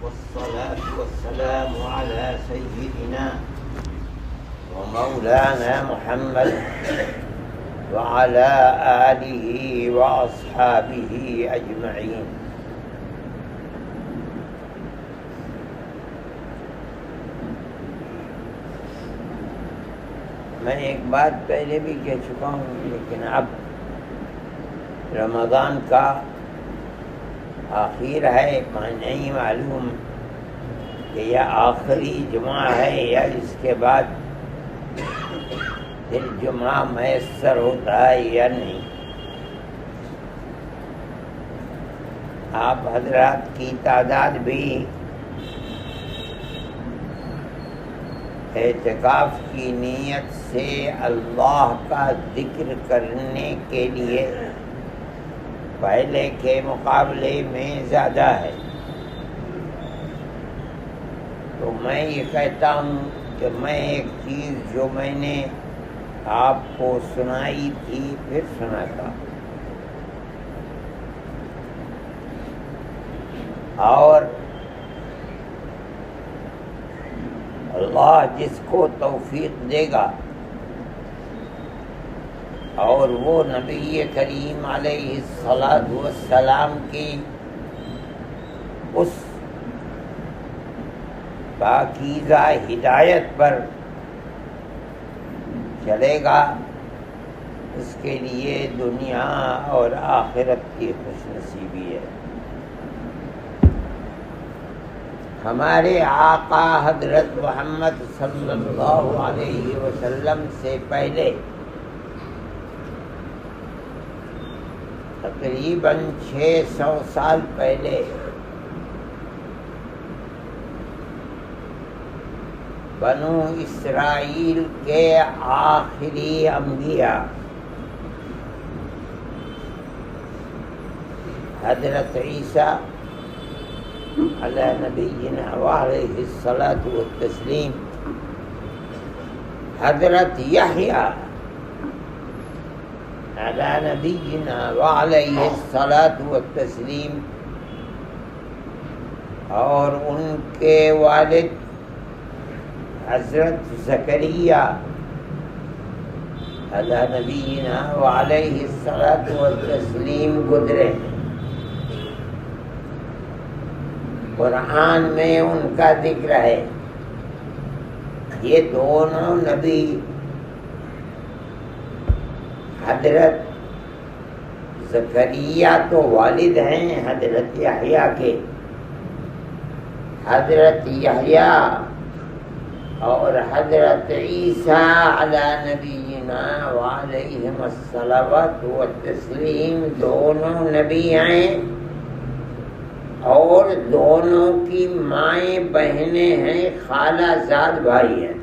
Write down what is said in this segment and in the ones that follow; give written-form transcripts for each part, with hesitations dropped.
والصلاة والسلام على سيدنا ومولانا محمد وعلى آله وأصحابه أجمعين. میں ایک بات پہلے بھی کہہ چکا ہوں، لیکن اب رمضان کا آخر ہے، مجھے نہیں معلوم کہ یہ آخری جمعہ ہے یا اس کے بعد پھر جمعہ میسر ہوتا ہے یا نہیں. آپ حضرات کی تعداد بھی اعتکاف کی نیت سے اللہ کا ذکر کرنے کے لیے پہلے کے مقابلے میں زیادہ ہے. تو میں یہ کہتا ہوں کہ میں ایک چیز جو میں نے آپ کو سنائی تھی پھر سناتا ہوں، اور اللہ جس کو توفیق دے گا اور وہ نبی کریم علیہ الصلاۃ والسلام کی اس پاکیزہ ہدایت پر چلے گا، اس کے لیے دنیا اور آخرت کی خوش نصیبی ہے. ہمارے آقا حضرت محمد صلی اللہ علیہ وسلم سے پہلے تقریباً 600 سال پہلے بنو اسرائیل کے آخری انبیاء حضرت عیسیٰ علی نبینا وعلیہ الصلاۃ والتسلیم، حضرت یحییٰ علی نبینا وعلیہ الصلاۃ والتسلیم، اور ان کے والد حضرت زکریا علی نبینا وعلیہ الصلاۃ والتسلیم گزرے. قرآن میں ان کا ذکر ہے. یہ دونوں نبی حضرت زکریا تو والد ہیں حضرت یحییٰ کے، حضرت یحییٰ اور حضرت عیسیٰ علی نبینا وعلیہم الصلوات والتسلیم دونوں نبی ہیں، اور دونوں کی مائیں بہنیں ہیں، خالہ زاد بھائی ہیں.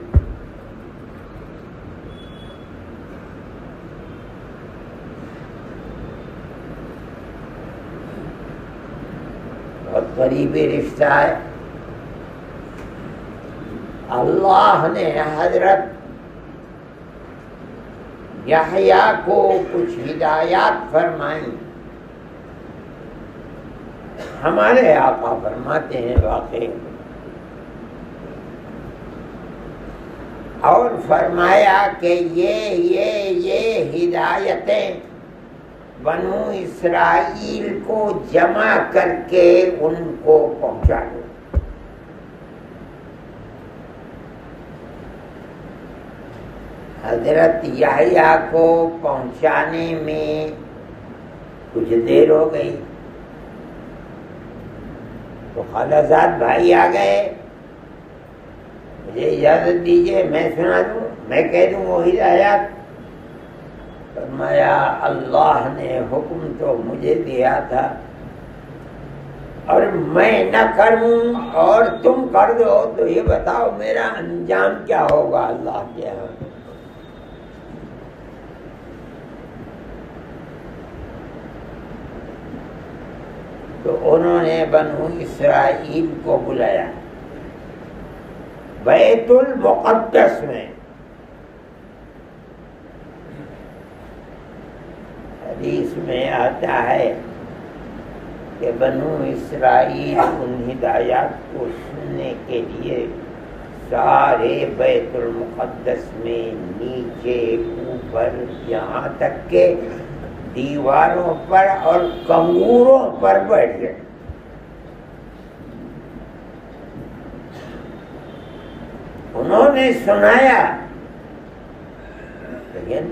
بہت قریبی رشتہ ہے. اللہ نے حضرت یحییٰ کو کچھ ہدایات فرمائیں. ہمارے آقا فرماتے ہیں واقعی، اور فرمایا کہ یہ ہدایتیں بنو اسرائیل کو جمع کر کے ان کو پہنچا دو. حضرت یحییٰ کو پہنچانے میں کچھ دیر ہو گئی تو خالہ زاد بھائی آ گئے. مجھے اجازت دیجیے میں سنا دوں، میں کہہ دوں وہ ہدایات. فرمایا اللہ نے حکم تو مجھے دیا تھا، اور میں نہ کروں اور تم کر دو تو یہ بتاؤ میرا انجام کیا ہوگا اللہ کے یہاں. تو انہوں نے بنو اسرائیل کو بلایا بیت المقدس میں. حدیث میں آتا ہے کہ بنو اسرائیل ان ہدایات کو سننے کے لیے سارے بیت المقدس میں نیچے اوپر یہاں تک کہ دیواروں پر اور کنگوروں پر بیٹھ گئے. انہوں نے سنایا، لیکن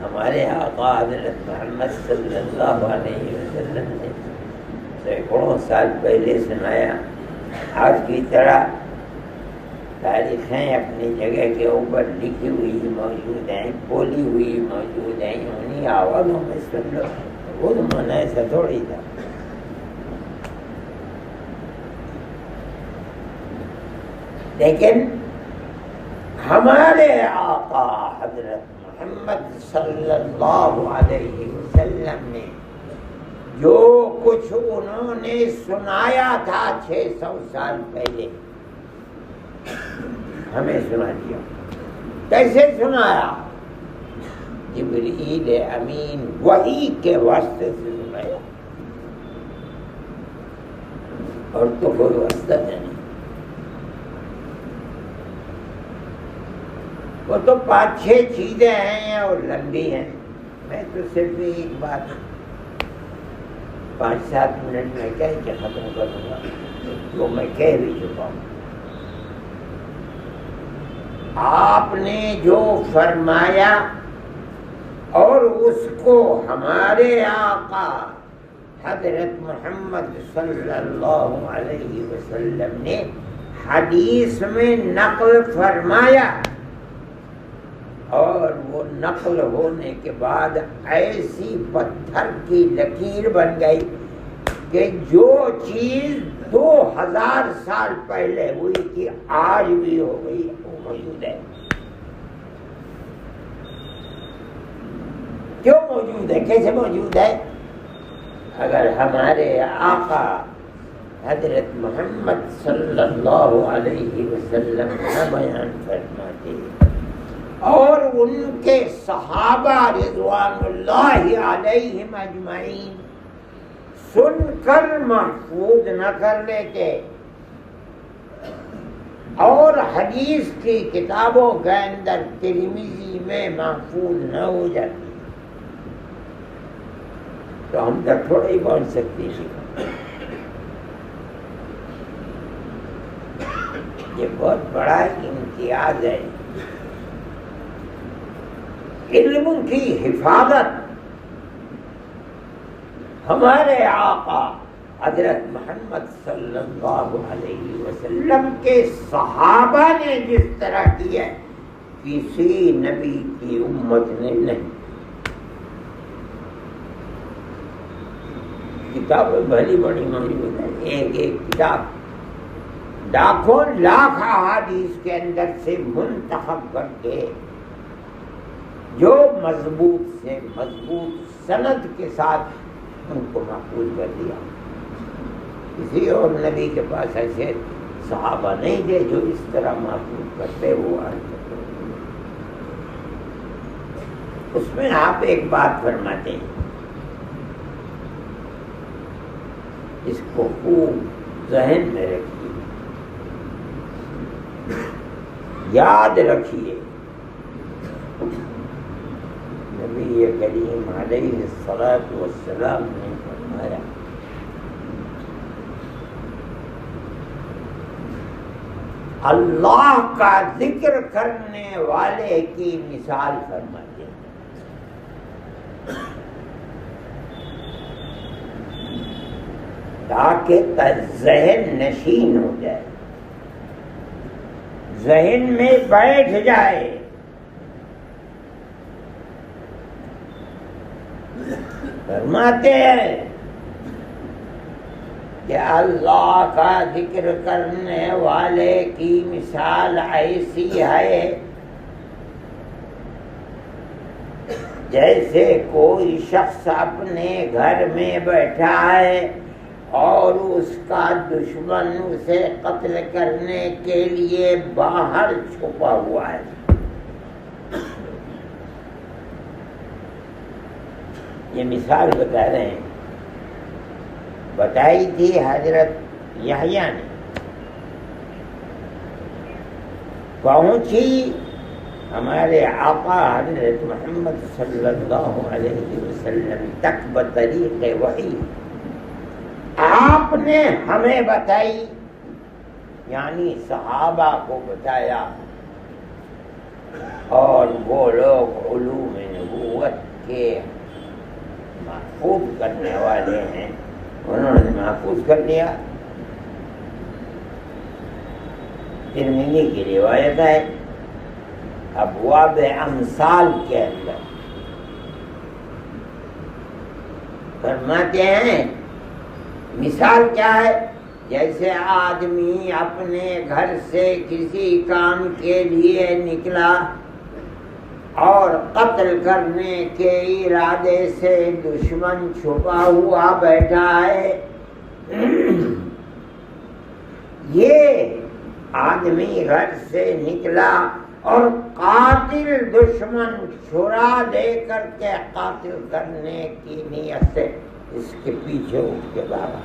ہمارے آقا حضرت محمد صلی اللہ علیہ وسلم نے سینکڑوں سال پہلے سنایا. آج کی طرح تاریخیں اپنی جگہ کے اوپر لکھی ہوئی موجود ہیں، بولی ہوئی موجود ہیں، انہیں آوازوں میں سن لو. وہ زمانہ ایسا تھوڑی تھا. لیکن ہمارے آقا حضرت محمد صلی اللہ علیہ وسلم نے جو کچھ انہوں نے سنایا تھا 600 سال پہلے ہمیں سنا دیا. کیسے سنایا؟ جبریل امین وحی کے واسطے سے سنایا، اور تو کوئی واسطہ نہیں. وہ تو 5-6 چیزیں ہیں اور لمبی ہیں. میں تو صرف ایک بات 5-7 منٹ میں کہہ کے ختم کروں گا، وہ میں کہہ بھی چکا ہوں. آپ نے جو فرمایا اور اس کو ہمارے آقا حضرت محمد صلی اللہ علیہ وسلم نے حدیث میں نقل فرمایا، اور وہ نقل ہونے کے بعد ایسی پتھر کی لکیر بن گئی کہ جو چیز 2000 سال پہلے ہوئی تھی آج بھی ہو گئی، وہ موجود ہے. کیوں موجود ہے؟ کیسے موجود ہے؟ اگر ہمارے آقا حضرت محمد صلی اللہ علیہ وسلم نہ بیان فرماتے اور ان کے صحابہ رضوان اللہ علیہم اجمعین سن کر محفوظ نہ کر لیتے اور حدیث کی کتابوں کے اندر ترمذی میں محفوظ نہ ہو جاتی تو ہم تک تھوڑا ہی پہنچ سکتی تھی. یہ بہت بڑا امتیاز ہے. علم کی حفاظت ہمارے آقا حضرت محمد صلی اللہ علیہ وسلم کے صحابہ نے جس طرح کی ہے کسی نبی کی امت نے نہیں. کتابیں بھلی بڑی موجود ہیں، ایک ایک کتاب لاکھوں لاکھ احادیث کے اندر سے منتخب کر کے جو مضبوط سے مضبوط سند کے ساتھ ان کو محفوظ کر دیا. کسی اور نبی کے پاس ایسے صحابہ نہیں تھے جو اس طرح محفوظ کرتے. وہ اس میں آپ ایک بات فرماتے ہیں، اس کو خوب ذہن میں رکھیے، یاد رکھیے. نبی کریم علیہ الصلوۃ والسلام نے فرمایا اللہ کا ذکر کرنے والے کی مثال فرماتے ہیں. تاکہ ذہن نشین ہو جائے، ذہن میں بیٹھ جائے. فرماتے ہیں کہ اللہ کا ذکر کرنے والے کی مثال ایسی ہے جیسے کوئی شخص اپنے گھر میں بیٹھا ہے اور اس کا دشمن اسے قتل کرنے کے لیے باہر چھپا ہوا ہے. یہ مثال بتا رہے ہیں. بتائی تھی حضرت یحییٰ نے. پہنچی ہمارے آقا حضرت محمد صلی اللہ علیہ وسلم تک بطریق وحی. آپ نے ہمیں بتائی، یعنی صحابہ کو بتایا، اور وہ لوگ علوم نبوت کے محفوظ کرنے والے ہیں، انہوں نے محفوظ کر لیا. ترمذی کی روایت ہے ابواب امثال کے اندر فرماتے ہیں مثال کیا ہے؟ جیسے آدمی اپنے گھر سے کسی کام کے لیے نکلا اور قتل کرنے کے ارادے سے دشمن چھپا ہوا بیٹھا ہے. یہ آدمی گھر سے نکلا اور قاتل دشمن چھرا لے کر کے قاتل کرنے کی نیت سے اس کے پیچھے اٹھ کے بھاگا.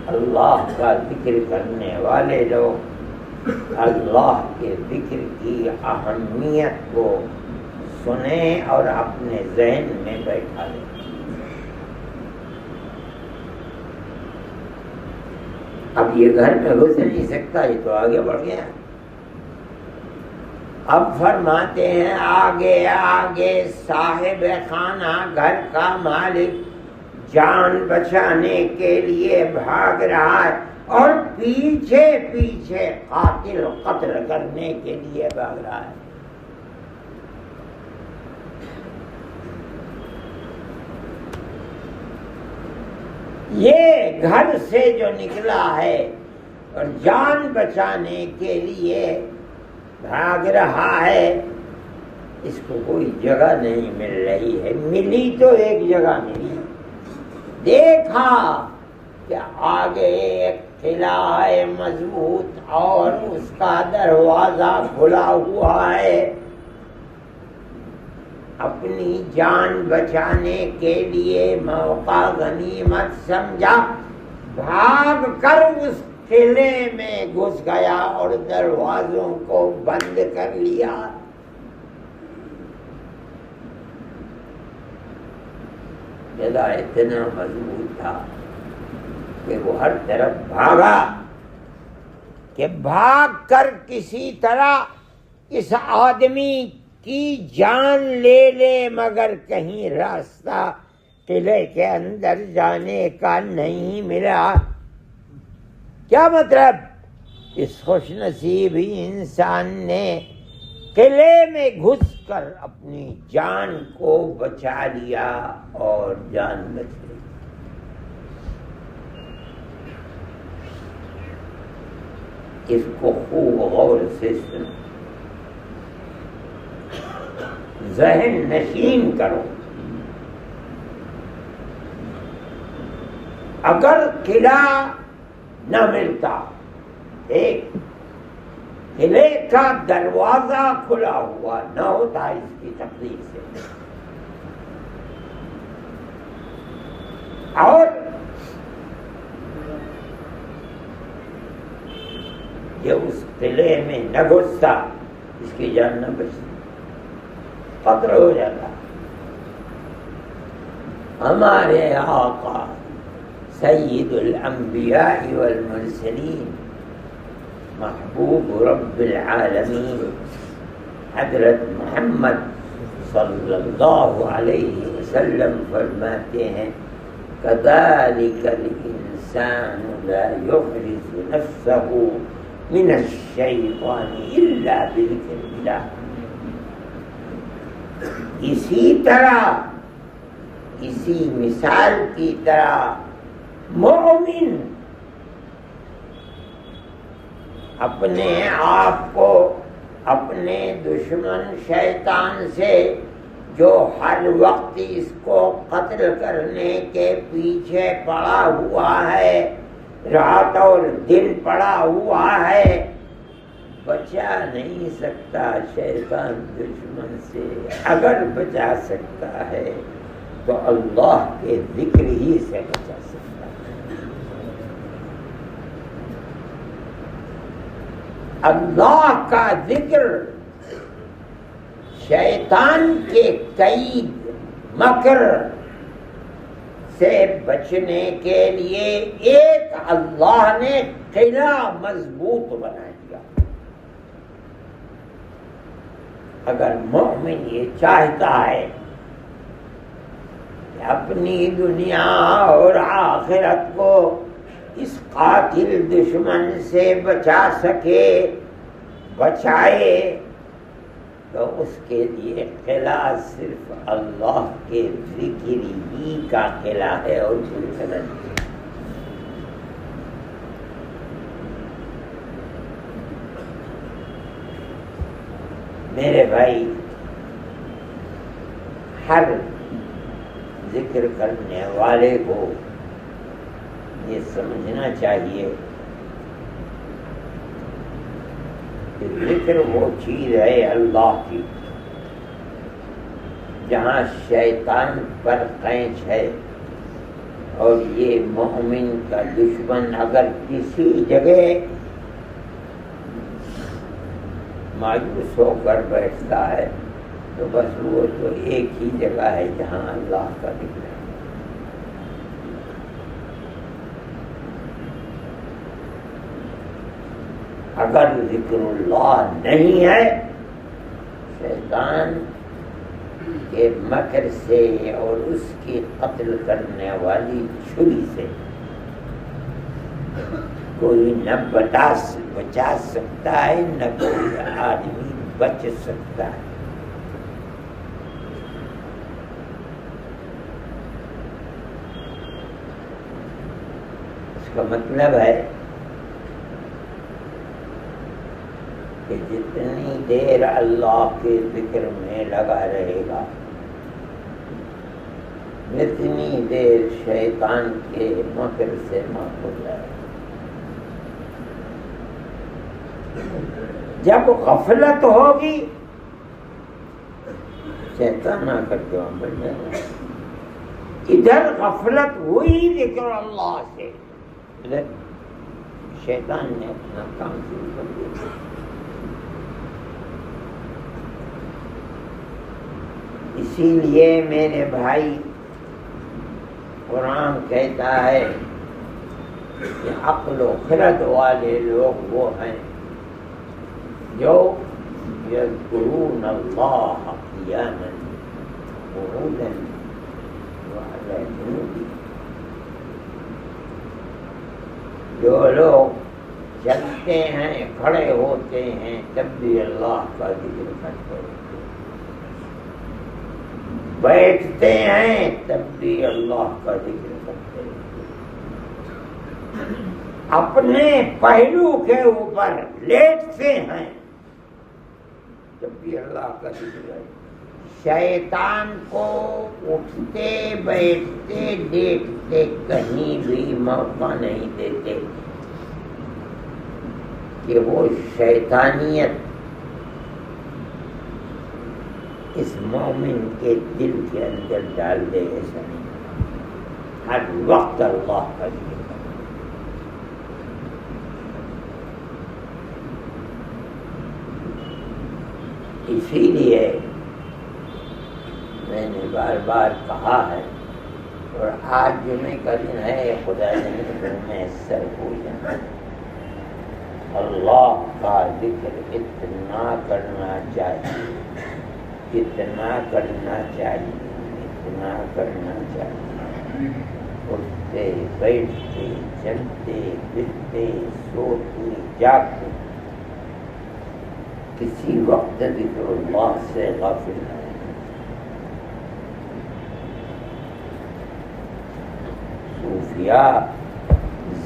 اللہ کا ذکر کرنے والے لوگ اللہ کے ذکر کی اہمیت کو سنیں اور اپنے ذہن میں بیٹھا لیں. اب یہ گھر میں گھس نہیں سکتا، یہ تو آگے بڑھ گیا. اب فرماتے ہیں آگے آگے صاحب خانہ گھر کا مالک جان بچانے کے لیے بھاگ رہا ہے اور پیچھے پیچھے قاتل قتل کرنے کے لیے بھاگ رہا ہے. یہ گھر سے جو نکلا ہے اور جان بچانے کے لیے بھاگ رہا ہے، اس کو کوئی جگہ نہیں مل رہی ہے. ملی تو ایک جگہ ملی، دیکھا کہ آگے ایک قلعہ ہے مضبوط اور اس کا دروازہ کھلا ہوا ہے. اپنی جان بچانے کے لیے موقع غنیمت سمجھا، بھاگ کر اس قلعے میں گھس گیا اور دروازوں کو بند کر لیا. قلعہ اتنا مضبوط تھا کہ وہ ہر طرف بھاگا کہ بھاگ کر کسی طرح اس آدمی کی جان لے لے، مگر کہیں راستہ قلعے کے اندر جانے کا نہیں ملا. کیا مطلب؟ اس خوش نصیب ہی انسان نے قلعے میں گھس کر اپنی جان کو بچا لیا اور جان بچ گئی. اس کو خوب غور سے سنو، ذہن نشین کرو. اگر قلعہ نہ ملتا، ایک قلعے کا دروازہ کھلا ہوا نہ ہوتا اس کی تقدیر سے، اور یہ اس قلعے میں نہ گھستا، اس کی جان نہ بچتی، قتل ہو جاتا. ہمارے آقا سید الانبیاء والمرسلین محبوب رب العالمین حضرت محمد صلی اللہ علیہ وسلم فرماتے ہیں كذلك الإنسان لا يخرج نفسه من الشیطان الا بذکر اللہ. اسی طرح، اسی مثال کی طرح مومن اپنے آپ کو اپنے دشمن شیطان سے، جو ہر وقت اس کو قتل کرنے کے پیچھے پڑا ہوا ہے، رات اور دن پڑا ہوا ہے، بچا نہیں سکتا. شیطان دشمن سے اگر بچا سکتا ہے تو اللہ کے ذکر ہی سے بچا سکتا ہے۔ اللہ کا ذکر شیطان کے قید مکر سے بچنے کے لیے ایک اللہ نے قلعہ مضبوط بنا دیا۔ اگر مومن یہ چاہتا ہے کہ اپنی دنیا اور آخرت کو اس قاتل دشمن سے بچا سکے، بچائے، تو اس کے لیے قلعہ صرف اللہ کے ذکر ہی کا قلعہ ہے اور کوئی قلعہ نہیں۔ میرے بھائی، ہر ذکر کرنے والے کو یہ سمجھنا چاہیے کہ ذکر وہ چیز ہے اللہ کی جہاں شیطان پر قینچ ہے، اور یہ مومن کا دشمن اگر کسی جگہ مایوس ہو کر بیٹھتا ہے تو بس وہ تو ایک ہی جگہ ہے جہاں اللہ کا ذکر ہے۔ اگر ذکر اللہ نہیں ہے، شیطان کے مکر سے اور اس کی قتل کرنے والی چھری سے کوئی نہ بچا سکتا ہے، نہ کوئی آدمی بچ سکتا ہے۔ اس کا مطلب ہے کہ جتنی دیر اللہ کے ذکر میں لگا رہے گا، اتنی دیر شیطان کے مکر سے محفوظ رہے گا۔ جب غفلت ہوگی، شیطان آ کر کے وہاں بن جائے گا۔ ادھر غفلت ہوئی ذکر اللہ سے، ادھر شیطان نے اپنا کام شروع کر دیا۔ اسی لیے میرے بھائی، قرآن کہتا ہے کہ عقل و خرد والے لوگ وہ ہیں جو یذکرون اللہ قیاما قعودا وعلی جنوبہم، جو لوگ چلتے ہیں، کھڑے ہوتے ہیں، تب بھی اللہ کا ذکر کرتے ہیں، بیٹھتے ہیں تب بھی اللہ کا ذکر کرتے ہیں، اپنے پہلو کے اوپر لیٹتے ہیں تب بھی اللہ کا ذکر ہے۔ شیطان کو اٹھتے بیٹھتے لیٹتے کہیں بھی موقع نہیں دیتے کہ وہ شیطانیت اس مومن کے دل کے اندر ڈال دے۔ ایسا نہیں، ہر وقت اللہ کا ذکر کرے۔ اسی لیے میں نے بار بار کہا ہے، اور آج جمعے کا دن ہے، خدا نے میسر ہو جائے، اللہ کا ذکر اتنا کرنا چاہیے، اتنا کرنا چاہیے، اتنا کرنا چاہیے۔ اٹھتے بیٹھتے چلتے پھرتے سوتے جاگتے کسی وقت ذکر اللہ سے غافل نہیں۔ صوفیاء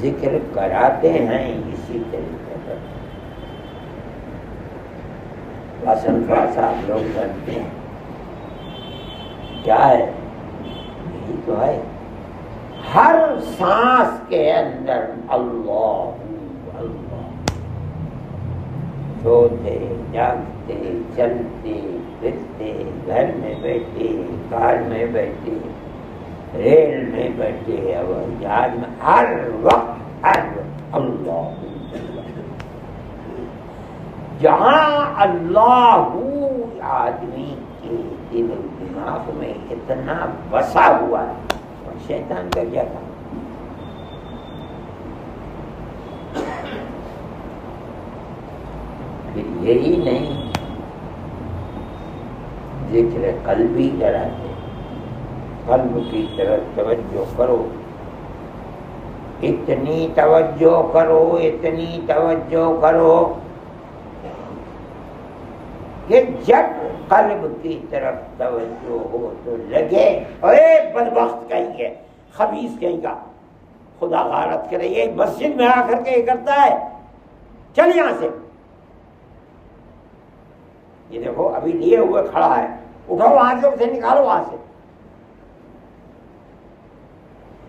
ذکر کراتے ہیں اسی طریقے پر، حسن خان صاحب لوگ کرتے ہیں، کیا ہے؟ یہی تو ہے، ہر سانس کے اندر اللہ اللہ، سوتے جاگتے چلتے پھرتے، گھر میں بیٹھے، کار میں بیٹھے، ریل میں بیٹھے ہوائی جہاز میں ہر وقت اللہ جہاں اللہ آدمی کے دل و دماغ میں اتنا بسا ہوا ہے اور شیطان کا کیا تھا؟ پھر یہی نہیں ذکر قلبی کراتے، قلب کی طرف توجہ کرو، اتنی توجہ کرو، اتنی توجہ کرو کہ جب قلب کی طرف توجہ ہو تو لگے اے بدبخت کہیں گے، خبیث کہیں گا، خدا غارت کرے یہ مسجد میں آ کر کے یہ کرتا ہے، چل یہاں سے، یہ دیکھو ابھی لیے ہوئے کھڑا ہے، اٹھاؤ وہاں سے، اسے نکالو وہاں سے،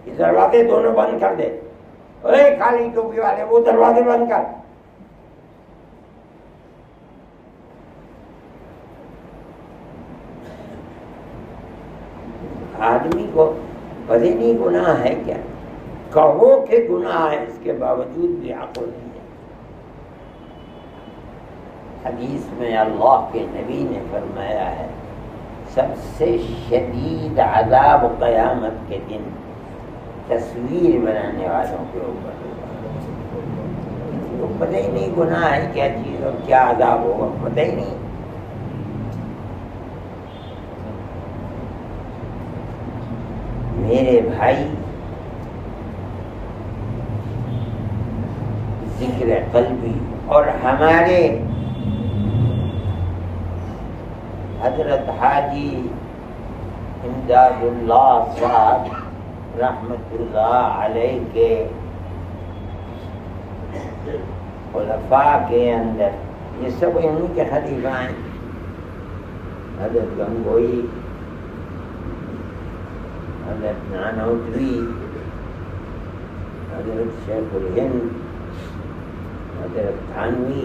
یہ دروازے دونوں بند کر دے، اے کالی ٹوپی والے وہ دروازے بند کر، آدمی کو پتہ نہیں گناہ ہے کیا، کہو کہ گناہ ہے، اس کے باوجود بھی عقل نہیں ہے۔ حدیث میں اللہ کے نبی نے فرمایا ہے سب سے شدید عذاب قیامت کے دن تصویر بنانے والوں کے اوپر ہوگا۔ پتہ ہی نہیں گناہ ہے کیا چیز اور کیا عذاب ہوگا، پتہ ہی نہیں۔ میرے بھائی، ذکر قلبی اور ہمارے حضرت حاجی امداد اللہ صاحب رحمت اللہ علیہ کے خلفاء کے اندر یہ سب انہیں کے خلیفہ ہیں، حضرت گنگوئی، حضرت نانوتوی، حضرت شیخ الہند، حضرت تھانوی،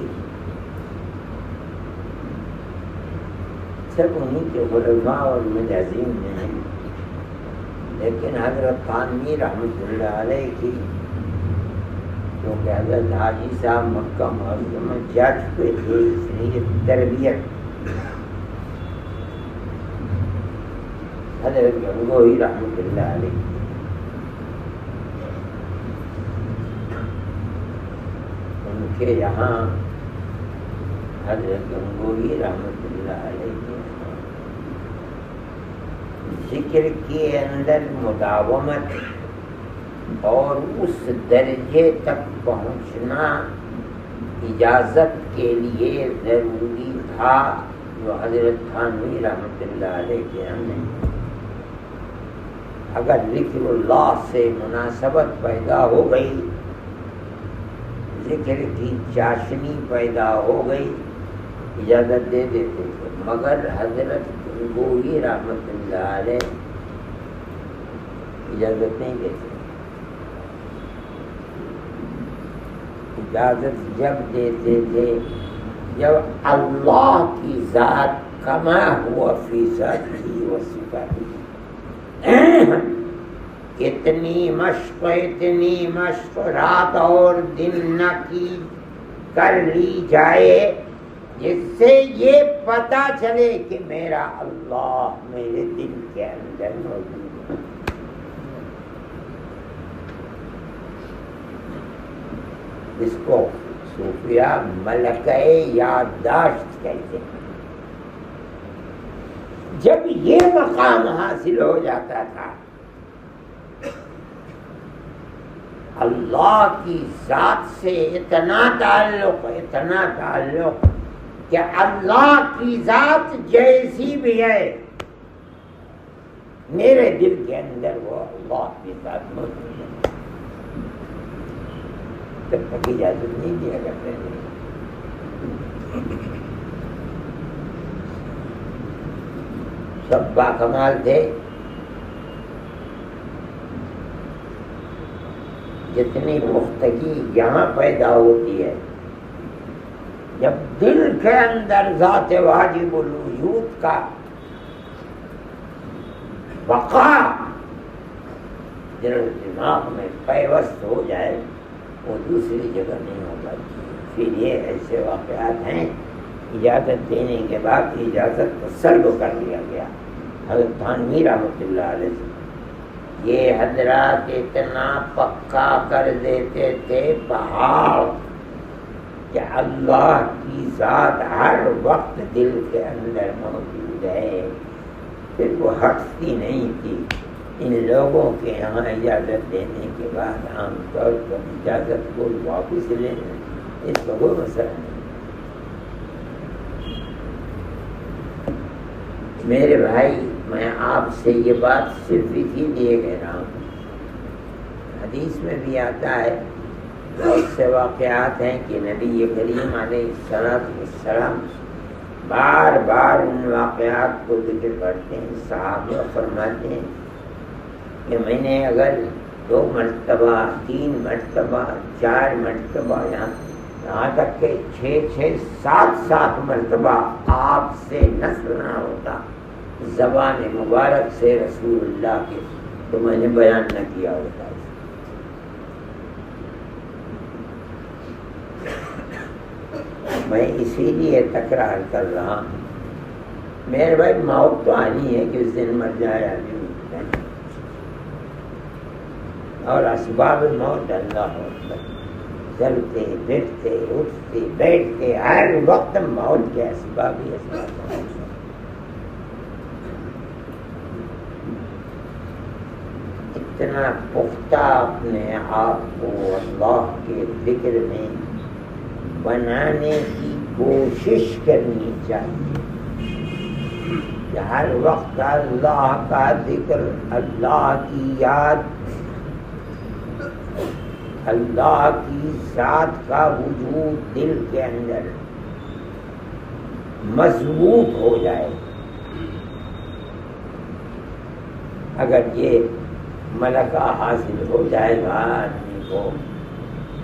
سب انہیں کے خلفاء اور مجازین میں ہیں، لیکن حضرت تھانوی رحمۃ اللہ علیہ کی کیونکہ حضرت حاجی صاحب مکہ معظمہ میں جا چکے تھے، اس لیے تربیت حضرت گنگوئی رحمۃ اللہ علیہ، ان کے یہاں حضرت گنگوئی رحمۃ اللہ علیہ ذکر کے اندر مداومت اور اس درجے تک پہنچنا اجازت کے لیے ضروری تھا جو حضرت تھانوی رحمۃ اللہ علیہ کے ہم نے، اگر ذکر اللہ سے مناسبت پیدا ہو گئی، ذکر کی چاشنی پیدا ہو گئی، اجازت دے دیتے تھے، مگر حضرت گنگوئی رحمۃ اللہ علیہ اجازت نہیں دیتے۔ اجازت جب دیتے تھے جب اللہ کی ذات کما ہوا فی ذاتہ و صفاتہ، اتنی مشق رات اور دن نہ کی کر لی جائے جس سے یہ پتا چلے کہ میرا اللہ میرے دل کے اندر موجود ہے۔ اس کو صوفیہ ملکہ یادداشت کہتے ہیں۔ جب یہ مقام حاصل ہو جاتا تھا اللہ کی ذات سے اتنا تعلق کہ اللہ کی ذات جیسی بھی ہے میرے دل کے اندر وہ اللہ کی ذات موجود ہے، تب تک اجازت نہیں دیا کرتے تھے۔ سب باکمال تھے، جتنی پختگی یہاں پیدا ہوتی ہے جب دل کے اندر ذات واجب الوجود کا بقا دل و دماغ میں پیوست ہو جائے وہ دوسری جگہ نہیں ہوگا. پھر یہ ایسے واقعات ہیں اجازت دینے کے بعد اجازت کو سلب کر دیا گیا. حضرت تھانوی رحمۃ اللہ علیہ سے یہ حضرات اتنا پکا کر دیتے تھے پہاڑ کہ اللہ کی ذات ہر وقت دل کے اندر موجود ہے، پھر وہ ہٹتی نہیں تھی. ان لوگوں کے یہاں اجازت دینے کے بعد عام طور پر اجازت کو واپس لینا اس کا کوئی مسئلہ نہیں. میرے بھائی میں آپ سے یہ بات صرف اسی لیے کہہ رہا ہوں، حدیث میں بھی آتا ہے بہت سے واقعات ہیں کہ نبی کریم علیہ السلام بار بار ان واقعات کو ذکر کرتے ہیں. صحابہ فرماتے ہیں کہ میں نے اگر 2 مرتبہ 3 مرتبہ 4 مرتبہ یہاں تک کہ 6 7 مرتبہ آپ سے نہ سنا ہوتا زبان مبارک سے رسول اللہ کے تو میں نے بیان نہ کیا ہوتا. میں اسی لیے تکرار کر رہا ہوں. میرے بھائی موت تو آنی ہے کہ اس دن مر جائے آدمی، اور اسباب موت اللہ ہوتا، چلتے پھرتے اٹھتے بیٹھتے ہر وقت موت کے اسباب ہی اسباب ہیں. اتنا پختہ اپنے آپ کو اللہ کے ذکر میں بنانے کی کوشش کرنی چاہیے کہ ہر وقت اللہ کا ذکر، اللہ کی یاد، اللہ کی ذات کا وجود دل کے اندر مضبوط ہو جائے. اگر یہ ملکہ حاصل ہو جائے گا آدمی کو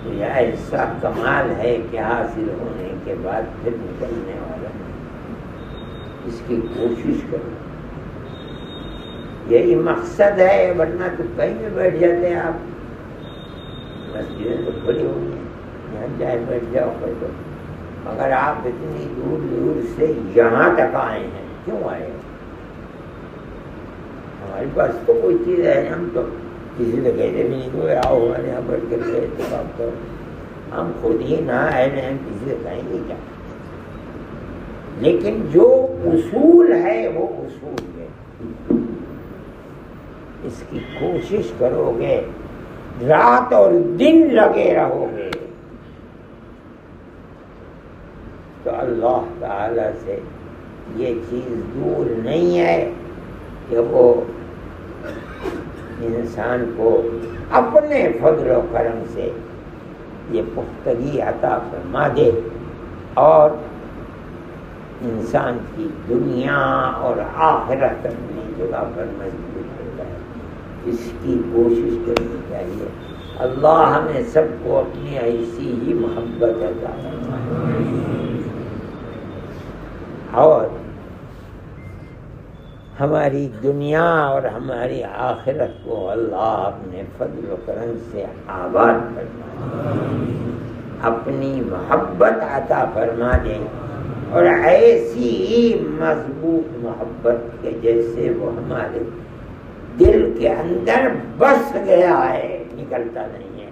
تو یہ ایسا کمال ہے کہ حاصل ہونے کے بعد پھر نکلنے والا اس کی کوشش کرو. یہی مقصد ہے، ورنہ تو کہیں بھی بیٹھ جاتے ہیں آپ. مسجدیں تو کھلی ہوئی ہیں، یہاں جائے بیٹھ جاؤ کر دو. مگر آپ اتنی دور دور سے یہاں تک آئے ہیں، کیوں آئے؟ ہمارے پاس تو کوئی چیز ہے، ہم تو کسی سے کہتے بھی نہیں کہ آؤ ہمارے یہاں بیٹھ کر کے احتکاب کرو. ہم خود ہی نہ آئے ہیں، ہم کسی سے کہیں گے کیا؟ لیکن جو اصول ہے وہ اصول ہے، اس کی کوشش کرو گے، رات اور دن لگے رہو گے تو اللہ تعالی سے یہ چیز دور نہیں ہے کہ وہ انسان کو اپنے فضل و کرم سے یہ پختگی عطا فرما دے اور انسان کی دنیا اور آخرت اپنی جگہ پر مضبوط ہو جائے. اس کی کوشش کرنی چاہیے. اللہ ہمیں سب کو اپنی ایسی ہی محبت عطا فرمائے اور ہماری دنیا اور ہماری آخرت کو اللہ اپنے فضل و کرم سے آباد فرمائے، اپنی محبت عطا فرما دے اور ایسی مضبوط محبت کے جیسے وہ ہمارے دل کے اندر بس گیا ہے، نکلتا نہیں ہے.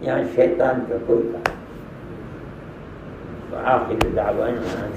یہاں شیطان کا کوئی کام. آخر دعوانا